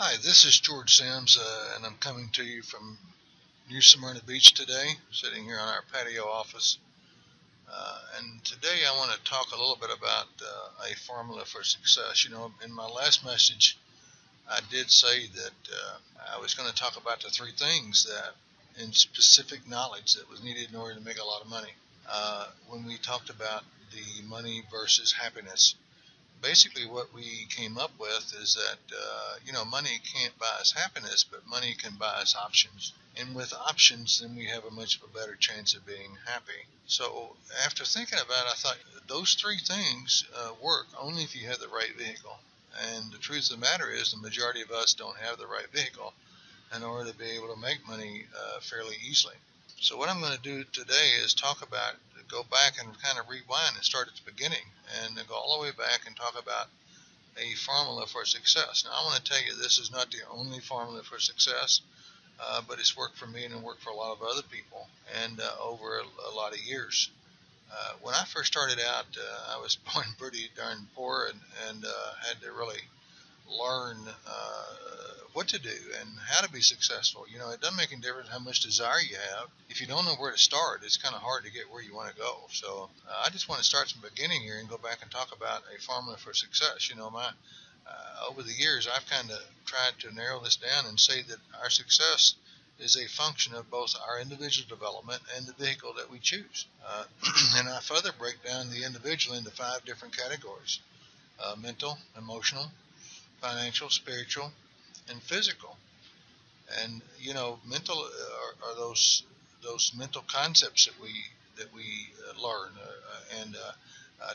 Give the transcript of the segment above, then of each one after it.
Hi, this is George Sims, and I'm coming to you from New Smyrna Beach today, sitting here on our patio office. And today I want to talk a little bit about a formula for success. In my last message, I did say that I was going to talk about the three things that, in specific knowledge, that was needed in order to make a lot of money. When we talked about the money versus happiness, basically what we came up with is that money can't buy us happiness, but money can buy us options, and with options then we have a much of a better chance of being happy. So after thinking about it, I thought those three things work only if you have the right vehicle, and the truth of the matter is the majority of us don't have the right vehicle in order to be able to make money fairly easily. So what I'm going to do today is go back and kind of rewind and start at the beginning and go all the way back and talk about a formula for success. Now I want to tell you this is not the only formula for success, but it's worked for me and it worked for a lot of other people and over a lot of years. When I first started out, I was born pretty darn poor and had to really learn what to do and how to be successful. It doesn't make any difference how much desire you have. If you don't know where to start, it's kind of hard to get where you want to go. So I just want to start from the beginning here and go back and talk about a formula for success. My over the years, I've kind of tried to narrow this down and say that our success is a function of both our individual development and the vehicle that we choose. And I further break down the individual into five different categories: mental, emotional, financial, spiritual, and physical. And mental are those mental concepts that we learn and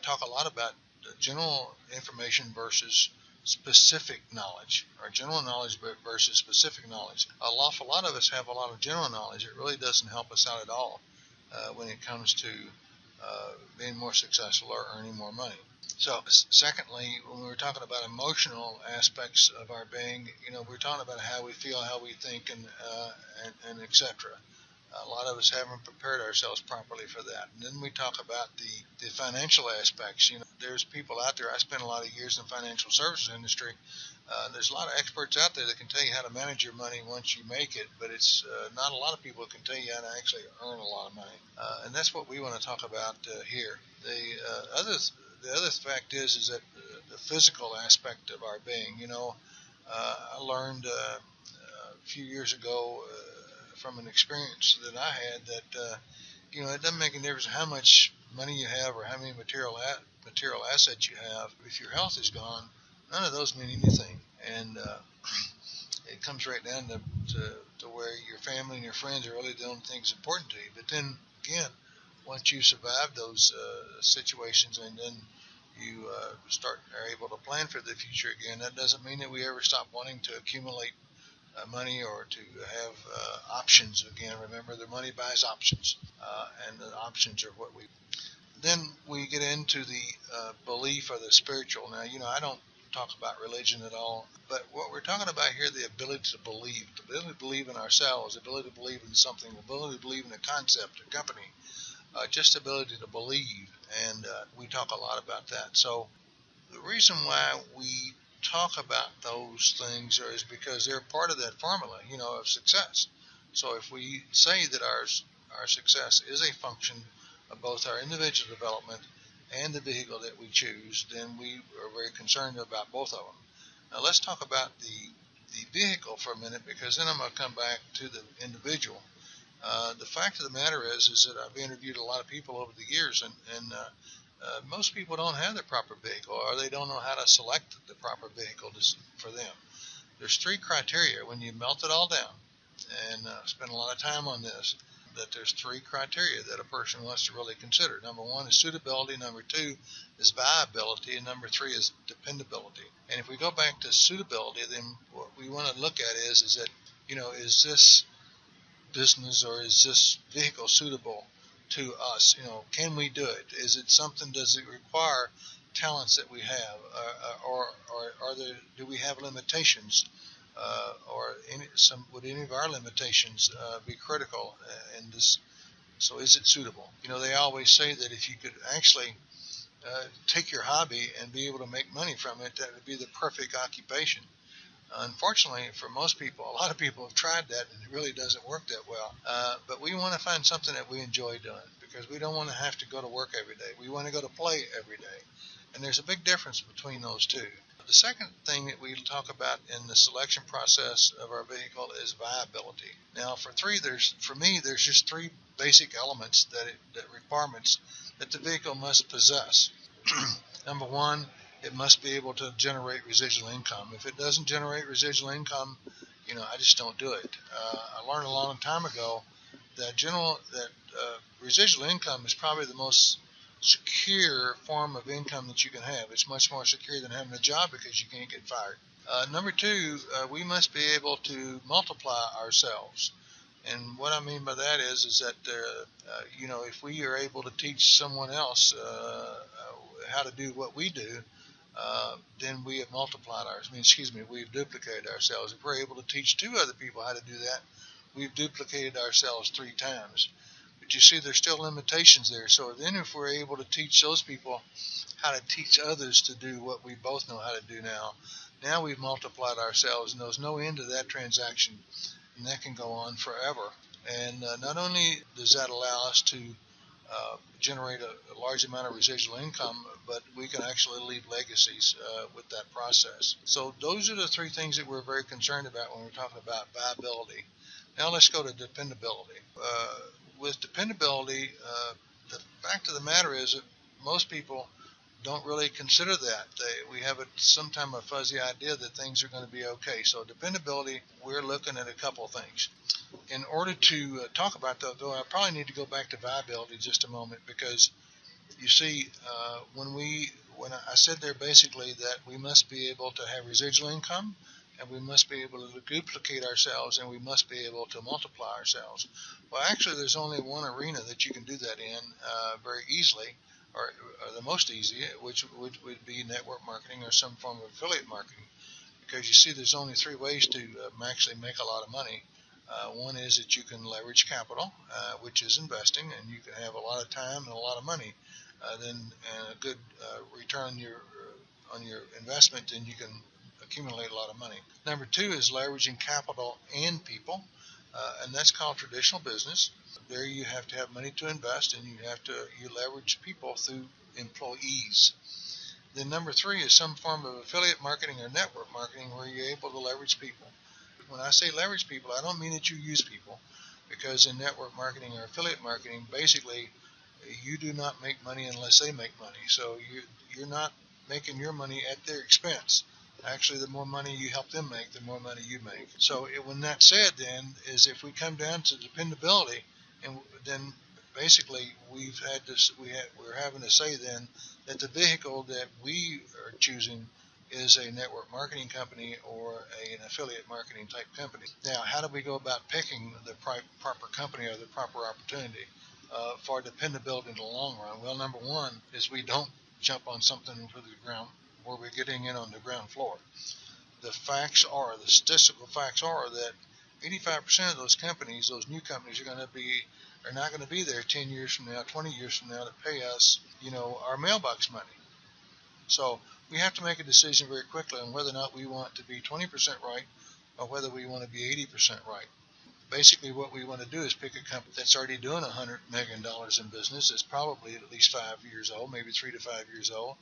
talk a lot about general information versus specific knowledge, or general knowledge versus specific knowledge. An awful lot of us have a lot of general knowledge. It really doesn't help us out at all when it comes to being more successful or earning more money. So, secondly, when we were talking about emotional aspects of our being, we're talking about how we feel, how we think, and etc. A lot of us haven't prepared ourselves properly for that. And then we talk about the financial aspects. There's people out there. I spent a lot of years in the financial services industry. There's a lot of experts out there that can tell you how to manage your money once you make it, but it's not a lot of people can tell you how to actually earn a lot of money. And that's what we want to talk about here. The other fact is that the physical aspect of our being. I learned a few years ago from an experience that I had that it doesn't make any difference how much money you have or how many material assets you have. If your health is gone, none of those mean anything. And it comes right down to where your family and your friends are really the only things important to you. But then again, once you survive those situations and then you are able to plan for the future again, that doesn't mean that we ever stop wanting to accumulate money or to have options again. Remember, the money buys options, and the options are what we. Then we get into the belief or the spiritual. Now, I don't talk about religion at all, but what we're talking about here, the ability to believe, the ability to believe in ourselves, the ability to believe in something, the ability to believe in a concept, a company, just the ability to believe, and we talk a lot about that. So the reason why we talk about those things is because they're part of that formula, of success. So if we say that our success is a function of both our individual development and the vehicle that we choose, then we are very concerned about both of them. Now let's talk about the vehicle for a minute, because then I'm going to come back to the individual. The fact of the matter is that I've interviewed a lot of people over the years, and most people don't have the proper vehicle, or they don't know how to select the proper vehicle for them. There's three criteria when you melt it all down, and spend a lot of time on this, that there's three criteria that a person wants to really consider. Number one is suitability, number two is viability, and number three is dependability. And if we go back to suitability, then what we want to look at is that, is this business or is this vehicle suitable to us? Can we do it? Is it something? Does it require talents that we have, or do we have limitations, would any of our limitations be critical in this? So is it suitable? They always say that if you could actually take your hobby and be able to make money from it, that would be the perfect occupation. Unfortunately, for most people, a lot of people have tried that and it really doesn't work that well. But we want to find something that we enjoy doing because we don't want to have to go to work every day. We want to go to play every day. And there's a big difference between those two. The second thing that we talk about in the selection process of our vehicle is viability. Now, for me, there's just three basic elements that requirements that the vehicle must possess. Number one, it must be able to generate residual income. If it doesn't generate residual income, I just don't do it. I learned a long time ago that residual income is probably the most secure form of income that you can have. It's much more secure than having a job because you can't get fired. Number two, we must be able to multiply ourselves. And what I mean by that is that if we are able to teach someone else how to do what we do, then we have multiplied ours. We've duplicated ourselves. If we're able to teach two other people how to do that, we've duplicated ourselves 3 times. But you see, there's still limitations there. So then if we're able to teach those people how to teach others to do what we both know how to do now we've multiplied ourselves, and there's no end to that transaction, and that can go on forever. And not only does that allow us to generate a large amount of residual income, but we can actually leave legacies with that process. So those are the 3 things that we're very concerned about when we're talking about viability. Now let's go to dependability. With dependability, the fact of the matter is that most people don't really consider that. We have sometimes a fuzzy idea that things are going to be okay. So dependability, we're looking at a couple of things. In order to talk about that, though, I probably need to go back to viability just a moment, because you see, when I said there basically that we must be able to have residual income, and we must be able to duplicate ourselves, and we must be able to multiply ourselves. Well, actually, there's only one arena that you can do that in very easily, or the most easy, which would be network marketing or some form of affiliate marketing. Because you see, there's only 3 ways to actually make a lot of money. One is that you can leverage capital, which is investing, and you can have a lot of time and a lot of money. Then a good return on your investment, then you can accumulate a lot of money. Number 2 is leveraging capital and people, and that's called traditional business. There you have to have money to invest, and you leverage people through employees. Then number 3 is some form of affiliate marketing or network marketing where you're able to leverage people. When I say leverage people, I don't mean that you use people, because in network marketing or affiliate marketing, basically, you do not make money unless they make money. So you're not making your money at their expense. Actually, the more money you help them make, the more money you make. So when that's said, then, is if we come down to dependability, and then basically we're having to say then that the vehicle that we are choosing is a network marketing company or an affiliate marketing type company. Now, how do we go about picking the proper company or the proper opportunity for dependability in the long run? Well, number 1 is we don't jump on something for the ground where we're getting in on the ground floor. The statistical facts are that 85% of those companies, those new companies, are not going to be there 10 years from now, 20 years from now to pay us, our mailbox money. So we have to make a decision very quickly on whether or not we want to be 20% right or whether we want to be 80% right. Basically, what we want to do is pick a company that's already doing $100 million in business. It's probably at least 5 years old, maybe 3 to 5 years old,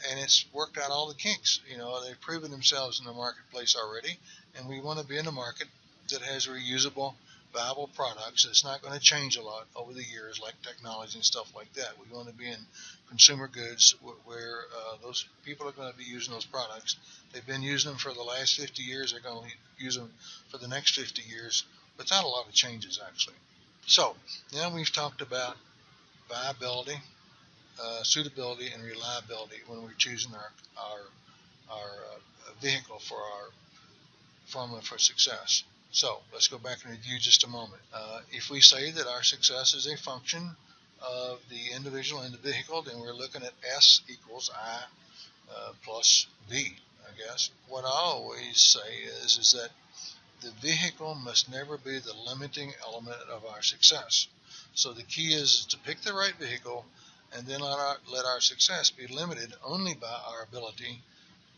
and it's worked out all the kinks. They've proven themselves in the marketplace already, and we want to be in a market that has reusable, viable products. It's not going to change a lot over the years, like technology and stuff like that. We want to be in consumer goods where those people are going to be using those products. They've been using them for the last 50 years. They're going to use them for the next 50 years without a lot of changes, actually. So now we've talked about viability, suitability, and reliability when we're choosing our vehicle for our formula for success. So let's go back and review just a moment. If we say that our success is a function of the individual in the vehicle, then we're looking at S equals I plus V, I guess. What I always say is that the vehicle must never be the limiting element of our success. So the key is to pick the right vehicle, and then let our success be limited only by our ability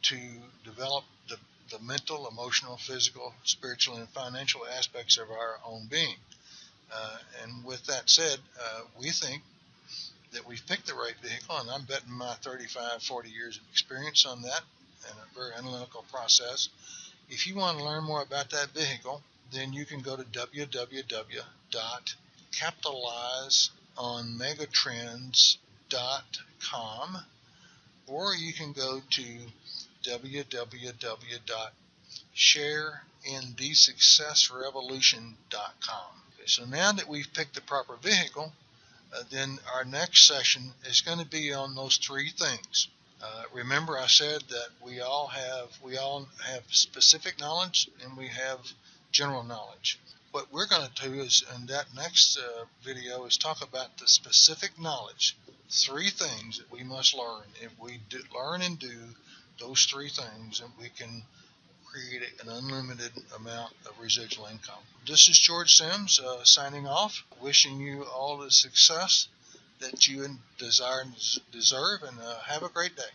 to develop the the mental, emotional, physical, spiritual, and financial aspects of our own being. And with that said, we think that we've picked the right vehicle, and I'm betting my 35, 40 years of experience on that and a very analytical process. If you want to learn more about that vehicle, then you can go to www.capitalizeonmegatrends.com, or you can go to www.shareinthesuccessrevolution.com. Okay, so now that we've picked the proper vehicle, then our next session is going to be on those three things. Remember, I said that we all have specific knowledge and we have general knowledge. What we're going to do is, in that next video, is talk about the specific knowledge. Three things that we must learn. If we learn and do those three things, then we can create an unlimited amount of residual income. This is George Sims signing off, wishing you all the success that you desire and deserve, and have a great day.